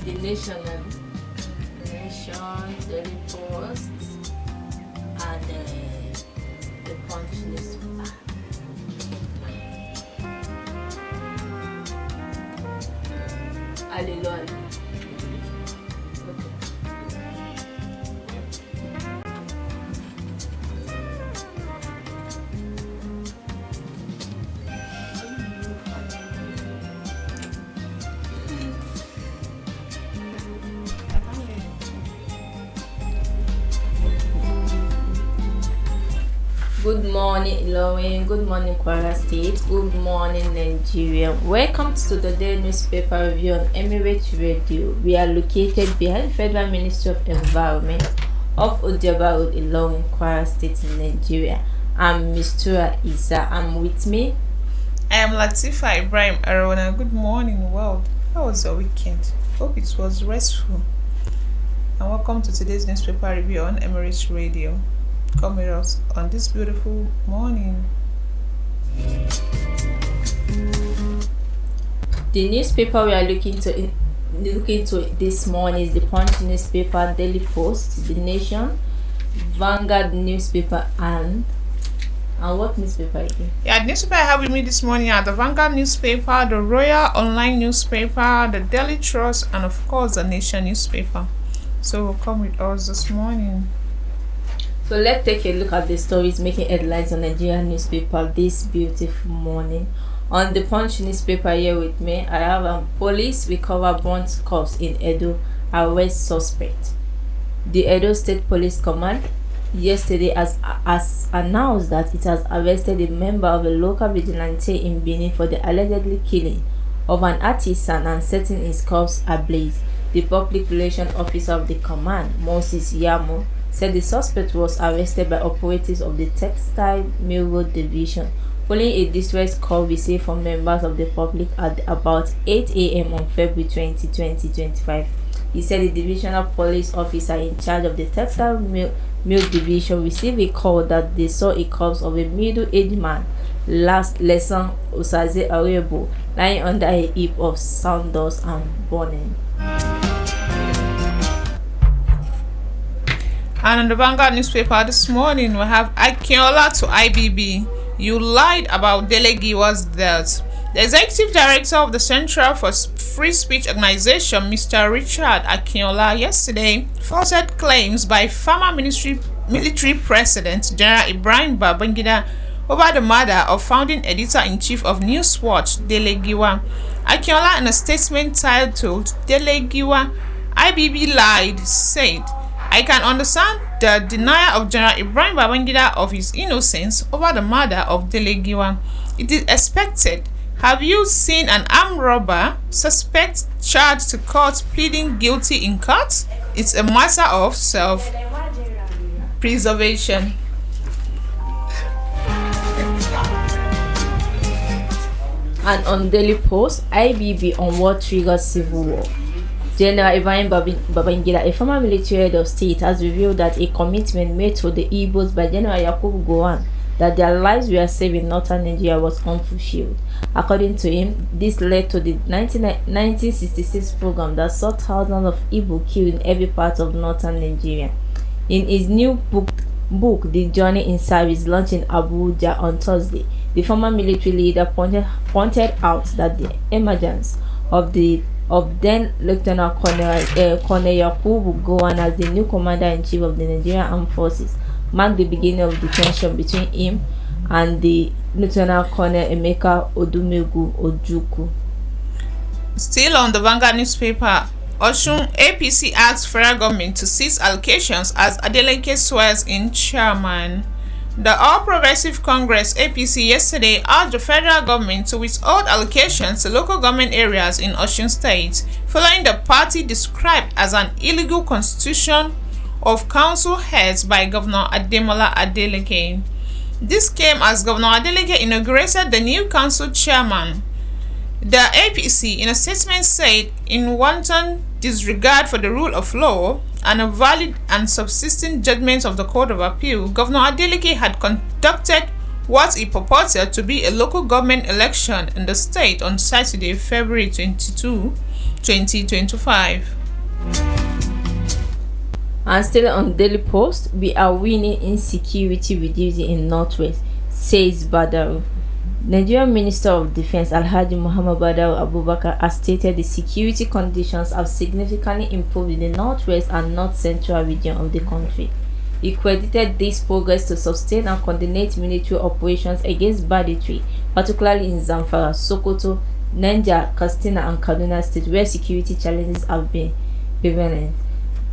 the Nation, Daily Post, and the Punch newspaper. Hallelujah. Good morning, Ilorin. Good morning, Kwara State. Good morning, Nigeria. Welcome to the daily newspaper review on REVEIW. We are located behind Federal Ministry of Environment of Ojaba Road, Ilorin, Kwara State, Nigeria. I'm Misturah Issa. I'm with me. I am Latifah Ibrahim-Arowona. Good morning, world. How was your weekend? Hope it was restful. And welcome to today's newspaper review on REVEIW. Come with us on this beautiful morning. The newspaper we are looking to this morning is the Punch newspaper, Daily Post, The Nation, Vanguard newspaper, and what newspaper again? Yeah, the newspaper I have with me this morning are the Vanguard newspaper, the Royal Online newspaper, the Daily Trust, and of course the Nation newspaper. So come with us this morning. So let's take a look at the stories making headlines on Nigerian newspaper this beautiful morning. On the Punch newspaper here with me, I have police recover burnt corpse in Edo, arrest suspect. The Edo State Police Command yesterday has announced that it has arrested a member of a local vigilante in Benin for the allegedly killing of an artisan and setting his corpse ablaze. The public relations officer of the command, Moses Yamo, said the suspect was arrested by operatives of the Textile Mill Road Division following a distress call received from members of the public at about 8 a.m. on February 20, 2025. He said the divisional police officer in charge of the Textile Mill Division received a call that they saw a corpse of a middle-aged man, Lesson Osaze Arebo, lying under a heap of sawdust and burning. And on the Vanguard newspaper this morning, we have Akinola to IBB. You lied about Dele Giwa's death. The executive director of the Central for Free Speech Organization, Mr. Richard Akinola, yesterday falsified claims by former military president General Ibrahim-Babangida over the murder of founding editor-in-chief of Newswatch, Dele Giwa. Akinola, in a statement titled "Dele Giwa, IBB lied," said, "I can understand the denial of General Ibrahim-Babangida of his innocence over the murder of Dele Giwa. It is expected. Have you seen an armed robber suspect charged to court pleading guilty in court? It's a matter of self-preservation." And on Daily Post, IBB on what triggers civil war. General Ibrahim-Babangida, a former military head of state, has revealed that a commitment made to the Igbos by General Yakubu Gowon that their lives were saved in northern Nigeria was unfulfilled. According to him, this led to the 1966 program that saw thousands of Igbo killed in every part of northern Nigeria. In his new book, The Journey in Service, launched in Abuja on Thursday, the former military leader pointed out that the emergence of then Lieutenant Colonel Yakubu Gowon as the new commander-in-chief of the Nigerian Armed Forces marked the beginning of the tension between him and the Lieutenant Colonel Emeka Odumegu Ojukwu. Still on the Vanguard newspaper, Osun APC asks federal government to cease allocations as Adeleke swears in chairman. The All Progressive Congress APC yesterday urged the federal government to withhold allocations to local government areas in Osun State, following the party described as an illegal constitution of council heads by Governor Ademola Adeleke. This came as Governor Adeleke inaugurated the new council chairman. The APC, in a statement, said, in wanton disregard for the rule of law and a valid and subsisting judgment of the Court of Appeal, Governor Adeleke had conducted what he purported to be a local government election in the state on Saturday, February 22, 2025. And still on Daily Post, we are winning insecurity reducing in Northwest, says Badaru. Nigerian Minister of Defense Alhaji Muhammad Badaru Abubakar has stated the security conditions have significantly improved in the Northwest and North Central region of the country. He credited this progress to sustain and coordinate military operations against banditry, particularly in Zamfara, Sokoto, Niger, Katsina and Kaduna states where security challenges have been prevalent.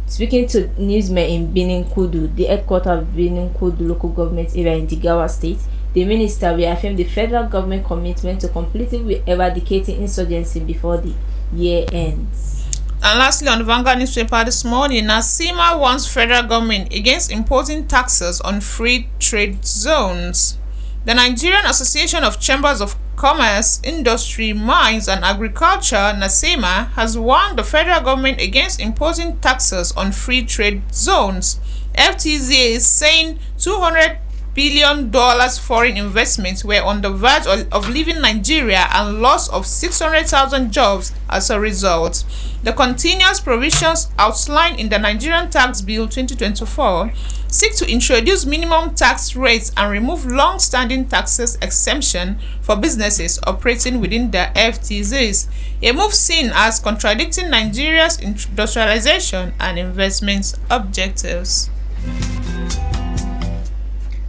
Speaking to newsmen in Benin Kudu, the headquarters of Benin Kudu local government area in Jigawa state, the minister reaffirmed the federal government commitment to completely eradicating insurgency before the year ends. And lastly, on the Vanguard newspaper this morning, NASIMA warns federal government against imposing taxes on free trade zones. The Nigerian Association of Chambers of Commerce, Industry, Mines and Agriculture, NASIMA, has warned the federal government against imposing taxes on free trade zones. FTZ is saying $200 billion foreign investments were on the verge of leaving Nigeria and loss of 600,000 jobs as a result. The continuous provisions outlined in the Nigerian Tax Bill 2024 seek to introduce minimum tax rates and remove long-standing taxes exemption for businesses operating within the FTZs, a move seen as contradicting Nigeria's industrialization and investment objectives.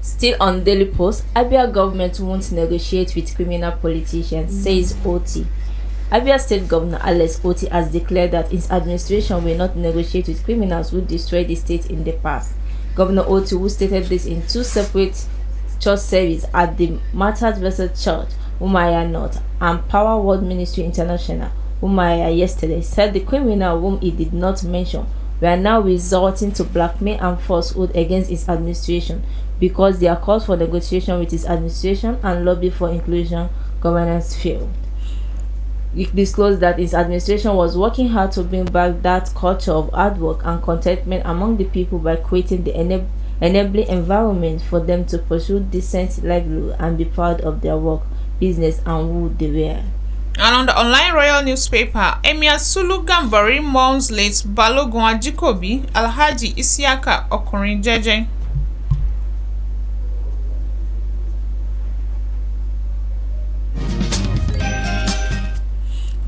Still on Daily Post, Abia government won't negotiate with criminal politicians, says OT. Abia State Governor Alex Oti has declared that his administration will not negotiate with criminals who destroyed the state in the past. Governor Oti, who stated this in two separate church services at the Martyrs vs. Church, Umuahia North, and Power World Ministry International, Umuahia, yesterday, said the criminal whom he did not mention were now resorting to blackmail and falsehood against his administration because their calls for negotiation with his administration and lobby for inclusion governance failed. He disclosed that his administration was working hard to bring back that culture of hard work and contentment among the people by creating the enabling environment for them to pursue decent livelihood and be proud of their work, business, and who they were. And on the online royal newspaper, Emir Sulu Gambari mourns late Balogun Ajikobi, Alhaji Isiaka Okunrin Jeje.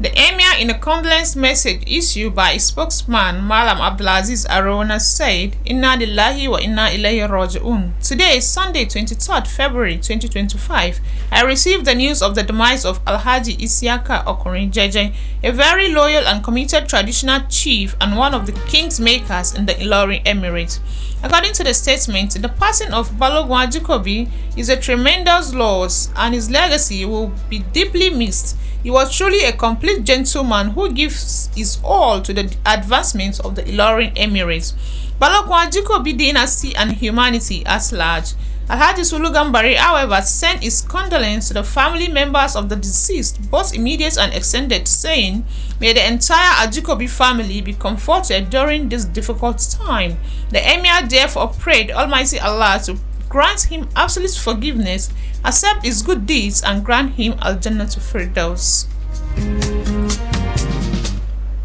The Emir, in a condolence message issued by his spokesman Malam Abdulaziz Arowona, said, Inna lillahi wa inna ilayhi raji'un. Today, Sunday, 23rd February 2025, I received the news of the demise of Alhaji Isiaka Okunrin Jeje, a very loyal and committed traditional chief and one of the king's makers in the Ilorin Emirate. According to the statement, the passing of Balogun Ajikobi is a tremendous loss and his legacy will be deeply missed. He was truly a complete gentleman who gives his all to the advancement of the Ilorin Emirates, Balogun Ajikobi dynasty and humanity at large. Alhaji Sulu Gambari, however, sent his condolences to the family members of the deceased, both immediate and extended, saying, may the entire Ajikobi family be comforted during this difficult time. The Emir therefore prayed Almighty Allah to grant him absolute forgiveness, accept his good deeds, and grant him Al-Jannah to Firdaus.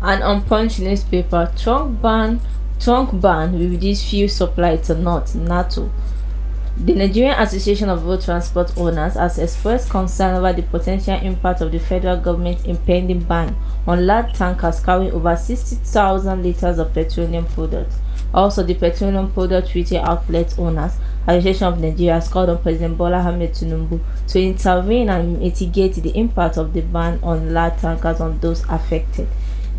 And on Punch newspaper, trunk ban will reduce fuel supply to NATO. The Nigerian Association of Road Transport Owners has expressed concern over the potential impact of the federal government's impending ban on large tankers carrying over 60,000 liters of petroleum products. Also, the Petroleum Product Retail Outlet Owners Association of Nigeria has called on President Bola Ahmed Tinubu to intervene and mitigate the impact of the ban on large tankers on those affected.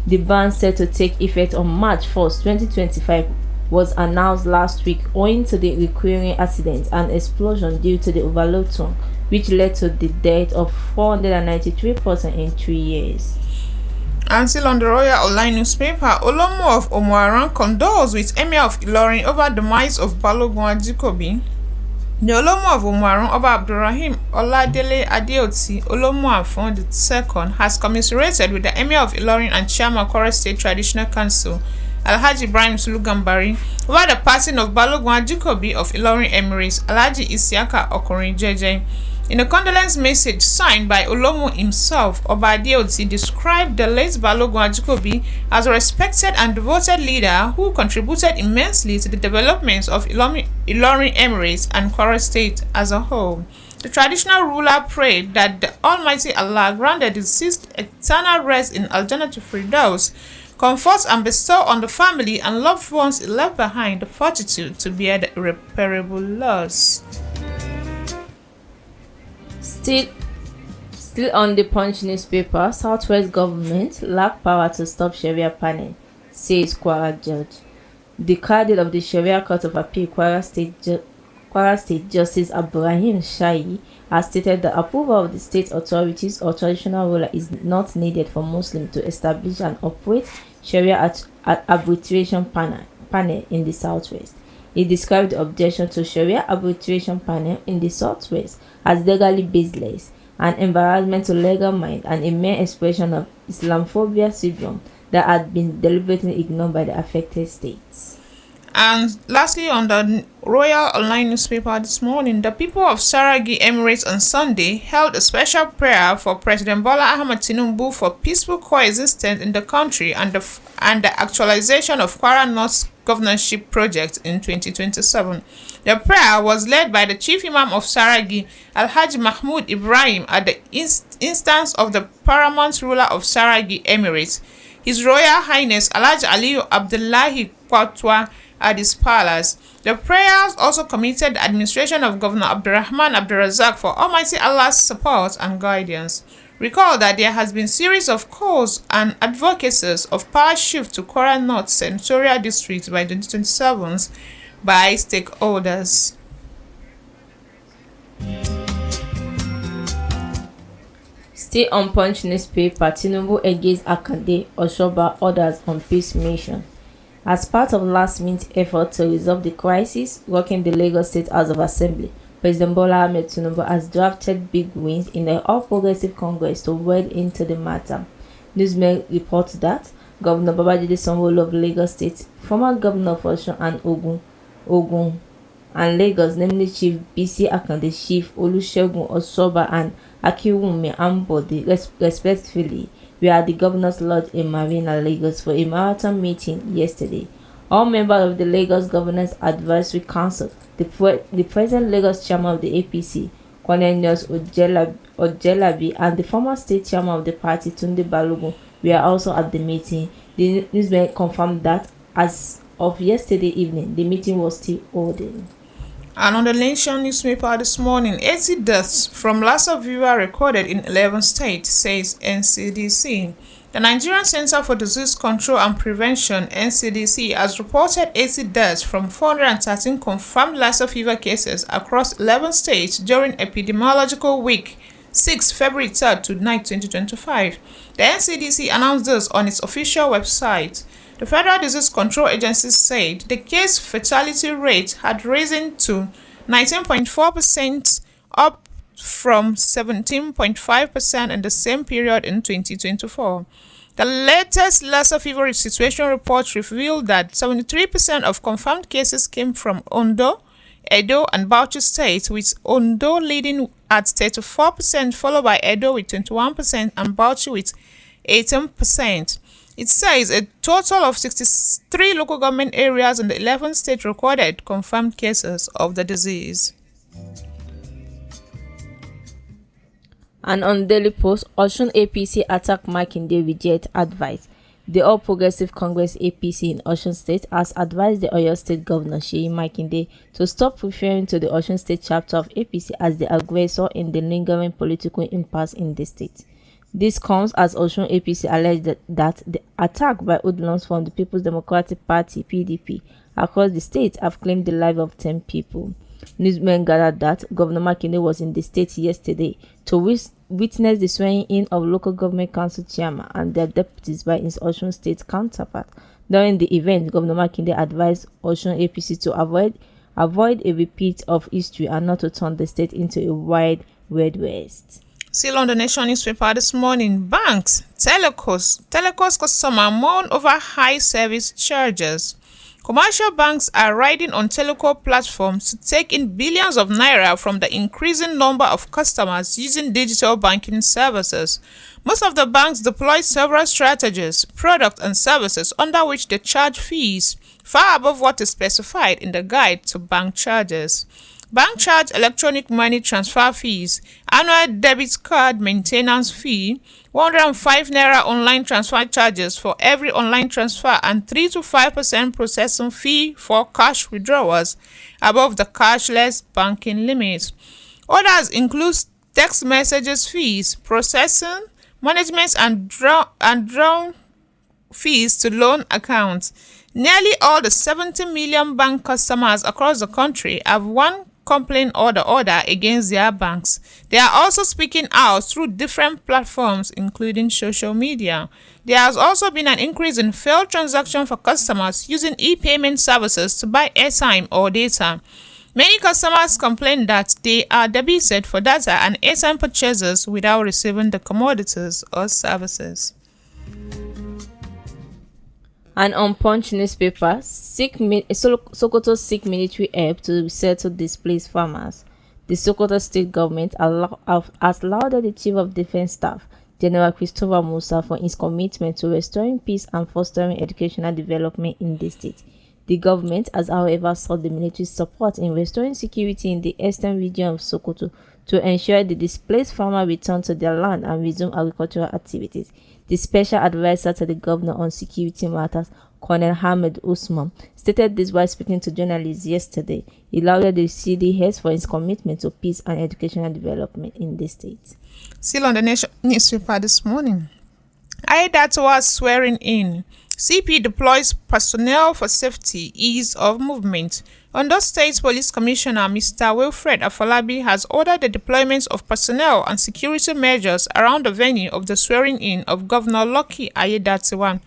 The ban, set to take effect on March 1st, 2025, was announced last week owing to the recurring accidents and explosion due to the overload tank, which led to the death of 493 persons in 3 years. And still on the Royal Online newspaper, Olomo of Omoaran condoles with Emir of Ilorin over the demise of Balogun Ajikobi. The Olomo of Omoaran, Oba Abdurrahim Oladele Adeoti Olomo Afon II, has commiserated with the Emir of Ilorin and Chairman Kwara State Traditional Council Alhaji Ibrahim Sulugambari, over the passing of Balogun Ajikobi of Ilorin Emirates, Alhaji Isiaka Okorin Jeje. In a condolence message signed by Olomo himself, Oba Adeoti described the late Balogun Ajikobi as a respected and devoted leader who contributed immensely to the development of Ilorin Emirates and Kwara State as a whole. The traditional ruler prayed that the Almighty Allah grant the deceased eternal rest in Al-Jannah Firdaus, comfort and bestow on the family and loved ones left behind the fortitude to bear the irreparable loss. Still on the Punch newspaper, Southwest government lack power to stop Sharia panel, says Kwara judge. The Cardinal of the Sharia Court of Appeal, Kwara State Justice Ibrahim Shahi, has stated that approval of the state authorities or traditional ruler is not needed for Muslims to establish and operate Sharia arbitration panel in the Southwest. He described the objection to Sharia arbitration panel in the Southwest as legally baseless, an embarrassment to legal mind, and a mere expression of Islamophobia syndrome that had been deliberately ignored by the affected states. And lastly, on the Royal Online newspaper this morning, the people of Saragi Emirates on Sunday held a special prayer for President Bola Ahmed Tinubu for peaceful coexistence in the country and the actualization of Kwara North's governorship project in 2027. The prayer was led by the Chief Imam of Saragi, Alhaji Mahmoud Ibrahim, at the instance of the paramount ruler of Saragi Emirates, His Royal Highness Alhaji Aliyu Abdullahi Kwatwa, at his palace. The prayers also committed the administration of Governor Abdurrahman Abdurrazak for Almighty Allah's support and guidance. Recall that there has been series of calls and advocacies of power shift to Kwara North Senatorial District by 2027 by stakeholders. Still on Punch newspaper, Tinubu against Akande Oshoba orders on peace mission. As part of last-minute effort to resolve the crisis rocking the Lagos State House of Assembly, President Bola Ahmed Tinubu has drafted big wins in the All Progressive Congress to wade into the matter. Newsmail reports that Governor Babajide Sanwo-Olu of Lagos State, former Governor of Osun and Ogun and Lagos, namely Chief BC Akande, Chief Olusegun Osoba and Akiwumi Ambode, respectively, we are at the Governor's Lodge in Marina, Lagos for a marathon meeting yesterday. All members of the Lagos Governors Advisory Council, the present Lagos Chairman of the APC, Cornelius Ojelabi, and the former State Chairman of the party, Tunde Balogun, were also at the meeting. The newsman confirmed that as of yesterday evening, the meeting was still holding. And on the Nation newspaper this morning, 80 deaths from Lassa fever recorded in 11 states, says NCDC. The Nigerian Center for Disease Control and Prevention, NCDC, has reported 80 deaths from 413 confirmed Lassa fever cases across 11 states during epidemiological week 6 February 3rd to 9, 2025. The NCDC announced this on its official website. The Federal Disease Control Agency said the case fatality rate had risen to 19.4%, up from 17.5% in the same period in 2024. The latest Lassa fever situation report revealed that 73% of confirmed cases came from Ondo, Edo, and Bauchi states, with Ondo leading at 34%, followed by Edo with 21% and Bauchi with 18%. It says a total of 63 local government areas in the 11 states recorded confirmed cases of the disease. And on Daily Post, Osun APC attack Makinde reject advice. The All Progressive Congress APC in Osun State has advised the Oyo State Governor Seyi Makinde to stop referring to the Osun State chapter of APC as the aggressor in the lingering political impasse in the state. This comes as Osun APC alleged that the attack by hoodlums from the People's Democratic Party (PDP) across the state have claimed the lives of 10 people. Newsmen gathered that Governor Makinde was in the state yesterday to witness the swearing-in of local government council chairman and their deputies by his Osun State counterpart. During the event, Governor Makinde advised Osun APC to avoid a repeat of history and not to turn the state into a wide Red West. Still on the Nation newspaper this morning, banks, telcos customer mourn over high service charges. Commercial banks are riding on telco platforms to take in billions of naira from the increasing number of customers using digital banking services. Most of the banks deploy several strategies, products, and services under which they charge fees far above what is specified in the guide to bank charges. Bank charge electronic money transfer fees, annual debit card maintenance fee, 105 naira online transfer charges for every online transfer, and 3 to 5% processing fee for cash withdrawals above the cashless banking limit. Others include text messages fees, processing, management, and draw fees to loan accounts. Nearly all the 70 million bank customers across the country have one complaint or the other against their banks. They are also speaking out through different platforms, including social media. There has also been an increase in failed transactions for customers using e-payment services to buy airtime or data. Many customers complain that they are debited for data and airtime purchases without receiving the commodities or services. And on Punch newspaper, Sokoto seek military help to resettle displaced farmers. The Sokoto state government has lauded the Chief of Defense Staff, General Christopher Musa, for his commitment to restoring peace and fostering educational development in the state. The government has, however, sought the military support in restoring security in the eastern region of Sokoto to ensure the displaced farmers return to their land and resume agricultural activities. The special advisor to the governor on security matters, Colonel Ahmed Usman, stated this while speaking to journalists yesterday. He lauded the CDS for his commitment to peace and educational development in the state. Still on the Nation newspaper this morning, Aiyedatiwa swearing in. CP deploys personnel for safety, ease of movement. Ondo State Police Commissioner Mr. Wilfred Afolabi has ordered the deployment of personnel and security measures around the venue of the swearing-in of Governor Lucky Aiyedatiwa.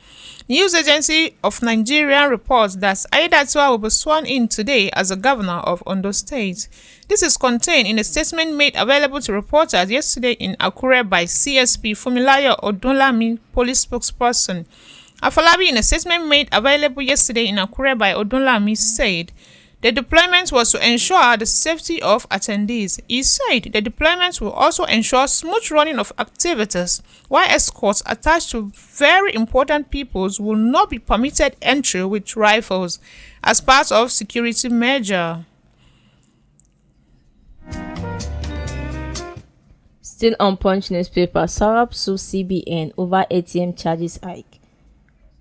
News Agency of Nigeria reports that Aiyedatiwa will be sworn in today as the governor of Ondo State. This is contained in a statement made available to reporters yesterday in Akure by CSP Fumilayo Odunlami, police spokesperson. Afolabi, in a statement made available yesterday in Akure by Odunlami, said the deployment was to ensure the safety of attendees. He said the deployment will also ensure smooth running of activities, while escorts attached to very important peoples will not be permitted entry with rifles as part of security measure. Still on Punch newspaper, Sarab sues CBN over ATM charges hike.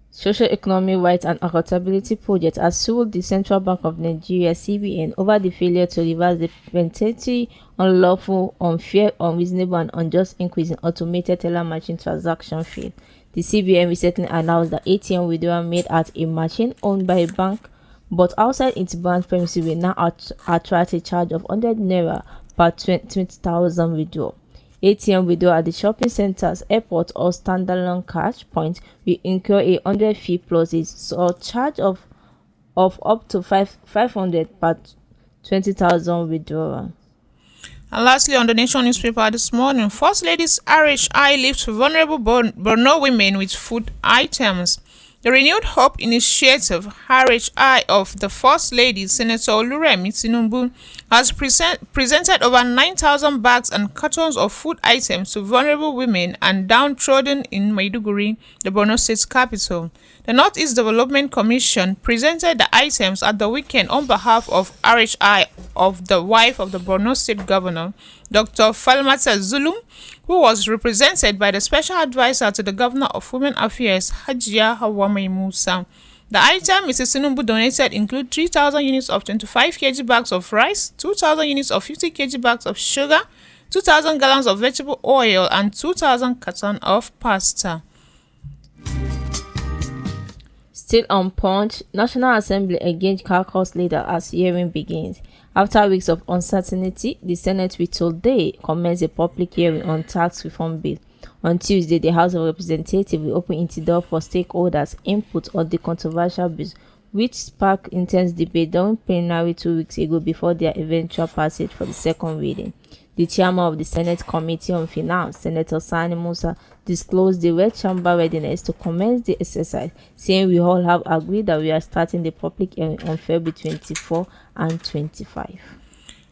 Social Economic Rights and Accountability Project has sued the Central Bank of Nigeria (CBN) over the failure to reverse the perpetually unlawful, unfair, unreasonable, and unjust increase in automated teller machine transaction fee. The CBN recently announced that ATM withdrawal made at a machine owned by a bank but outside its branch premises will now attract a charge of 100 naira per 20,000 withdrawal. ATM withdrawal at the shopping centers, airport, or standalone cash point will incur a 100 fee plus a surcharge of up to 500 per 20,000 withdrawal. And lastly, on the Nation newspaper this morning, First Lady's RHI lifts vulnerable Borno women with food items. The Renewed Hope Initiative (RHI) of the First Lady, Senator Oluremi Tinubu, has presented over 9,000 bags and cartons of food items to vulnerable women and downtrodden in Maiduguri, the Borno State capital. The Northeast Development Commission presented the items at the weekend on behalf of RHI of the wife of the Borno State Governor, Dr. Falmata Zulum, who was represented by the Special Advisor to the Governor of Women Affairs, Hajiya Hawwa Musa. The item Mrs. Tinubu donated include 3,000 units of 25 kg bags of rice, 2,000 units of 50 kg bags of sugar, 2,000 gallons of vegetable oil, and 2,000 cartons of pasta. Still on Punch, National Assembly engaged caucus leader as hearing begins. After weeks of uncertainty, the Senate will today commence a public hearing on tax reform bill. On Tuesday, the House of Representatives will open its door for stakeholders' input on the controversial bills, which sparked intense debate during plenary 2 weeks ago before their eventual passage for the second reading. The chairman of the Senate Committee on Finance, Senator Sani Musa, disclosed the Red Chamber readiness to commence the exercise, saying we all have agreed that we are starting the public hearing on February 24 and 25.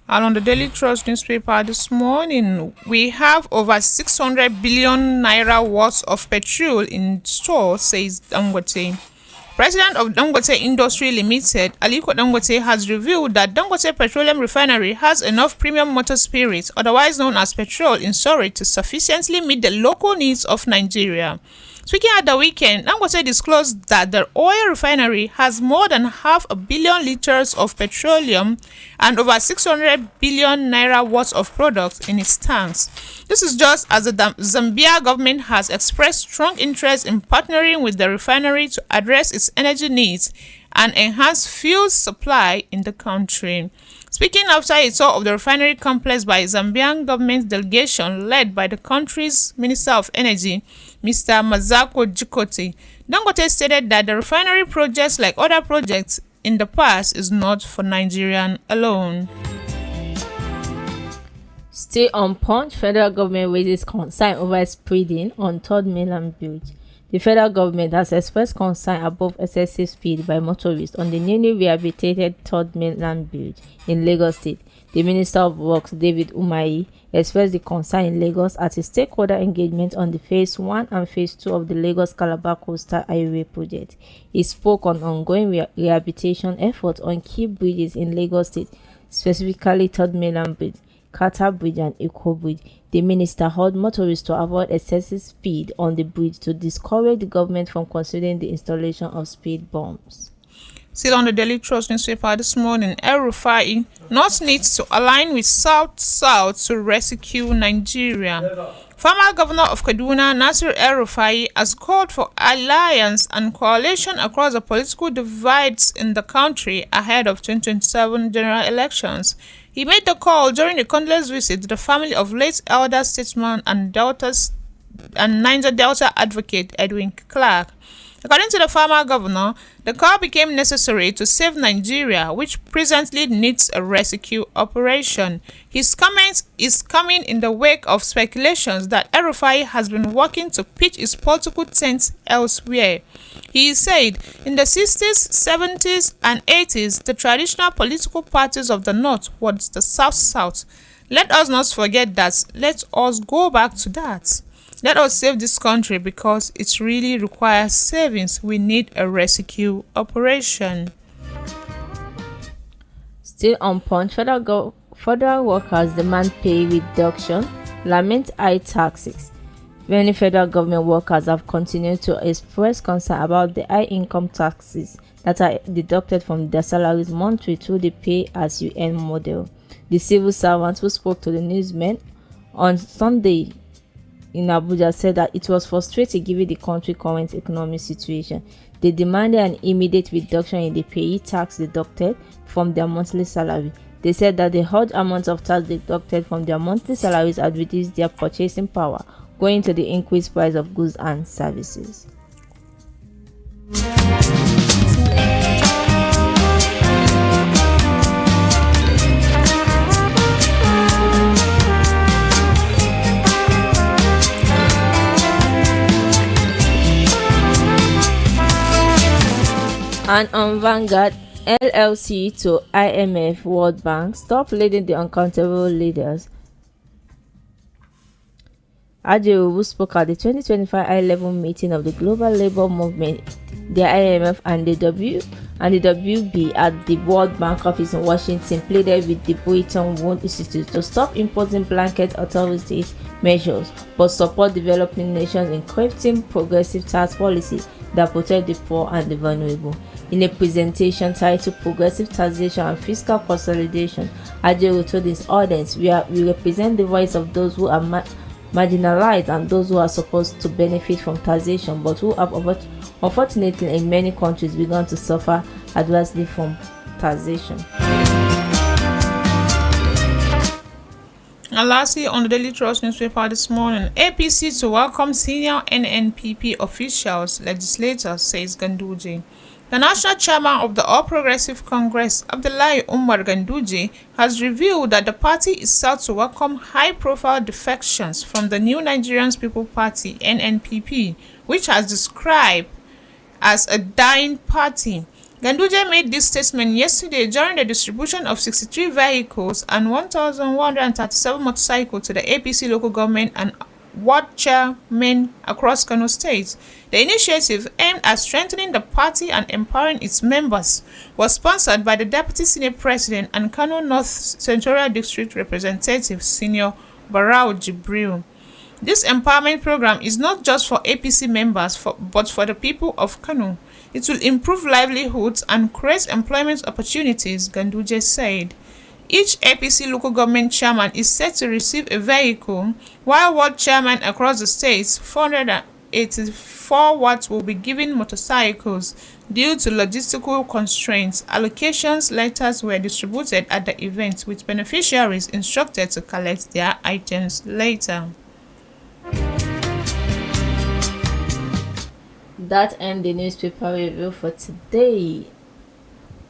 And on the Daily Trust newspaper this morning, we have over 600 billion naira worth of petrol in store, says Dangote. President of Dangote Industry Limited, Aliko Dangote, has revealed that Dangote Petroleum Refinery has enough premium motor spirit, otherwise known as petrol, in storage to sufficiently meet the local needs of Nigeria. Speaking at the weekend, Dangote disclosed that the oil refinery has more than 500 million liters of petroleum and over 600 billion naira worth of products in its tanks. This is just as the Zambia government has expressed strong interest in partnering with the refinery to address its energy needs and enhance fuel supply in the country. Speaking after a tour of the refinery complex by a Zambian government delegation led by the country's Minister of Energy, Mr. Mazako Jikote, Dangote stated that the refinery projects, like other projects in the past, is not for Nigerian alone. Still on Punch, federal government raises concern over speeding on Third Mainland Bridge. The federal government has expressed concern above excessive speed by motorists on the newly rehabilitated Third Mainland Bridge in Lagos State. The Minister of Works, David Umahi, expressed the concern in Lagos at a stakeholder engagement on the Phase 1 and Phase 2 of the Lagos-Calabar Coastal Highway project. He spoke on ongoing rehabilitation efforts on key bridges in Lagos State, specifically Third Mainland Bridge, Carter Bridge and Eko Bridge. The minister urged motorists to avoid excessive speed on the bridge to discourage the government from considering the installation of speed bumps. Still on the Daily Trust newspaper this morning, REVEIW North needs to align with South to rescue Nigeria. Former Governor of Kaduna, Nasir El-Rufai, has called for alliance and coalition across the political divides in the country ahead of 2027 general elections. He made the call during a condolence visit to the family of late elder statesman and Niger Delta advocate Edwin Clark. According to the former governor, the call became necessary to save Nigeria, which presently needs a rescue operation. His comment is coming in the wake of speculations that El-Rufai has been working to pitch his political tent elsewhere. He said, in the 60s, 70s, and 80s, the traditional political parties of the North was the South. Let us not forget that. Let us go back to that. Let us save this country because it really requires savings. We need a rescue operation. Still on Punch, federal workers demand pay reduction, lament high taxes. Many federal government workers have continued to express concern about the high income taxes that are deducted from their salaries monthly through the pay-as-you-earn model. The civil servants who spoke to the newsmen on Sunday in Abuja said that it was frustrating given the country's current economic situation. They demanded an immediate reduction in the payee tax deducted from their monthly salary. They said that the huge amount of tax deducted from their monthly salaries had reduced their purchasing power, going to the increased price of goods and services. And on Vanguard, LLC to IMF, World Bank, stop leading the uncountable leaders. Ajayi, who spoke at the 2025 high-level meeting of the Global Labour Movement, the IMF and the WB at the World Bank office in Washington, pleaded with the Bretton Woods Institute to stop imposing blanket authoritative measures but support developing nations in crafting progressive tax policies that protect the poor and the vulnerable. In a presentation titled Progressive Taxation and Fiscal Consolidation, Ajayi told his audience, we represent the voice of those who are marginalized and those who are supposed to benefit from taxation but who have unfortunately in many countries begun to suffer adversely from taxation. And lastly, on the Daily Trust newspaper this morning, APC to welcome senior NNPP officials, legislators, says Ganduje. The national chairman of the All Progressive Congress, Abdullahi Umar Ganduje, has revealed that the party is set to welcome high-profile defections from the New Nigerian People Party (NNPP), which has described as a dying party. Ganduje made this statement yesterday during the distribution of 63 vehicles and 1,137 motorcycles to the APC local government and ward chairmen across Kano State. The initiative, aimed at strengthening the party and empowering its members, was sponsored by the Deputy Senate President and Kano North Senatorial District Representative Senior Barau Jibril. This empowerment program is not just for APC members but for the people of Kano. It will improve livelihoods and create employment opportunities, Ganduje said. Each APC local government chairman is set to receive a vehicle, while ward chairmen across the state, 484 wards, will be given motorcycles. Due to logistical constraints, allocations letters were distributed at the event, with beneficiaries instructed to collect their items later. That ends the newspaper review for today.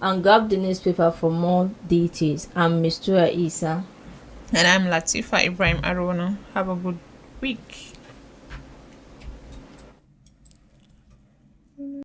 And grab the newspaper for more details. I'm Misturah Issa. And I'm Latifah Ibrahim-Arowona. Have a good week.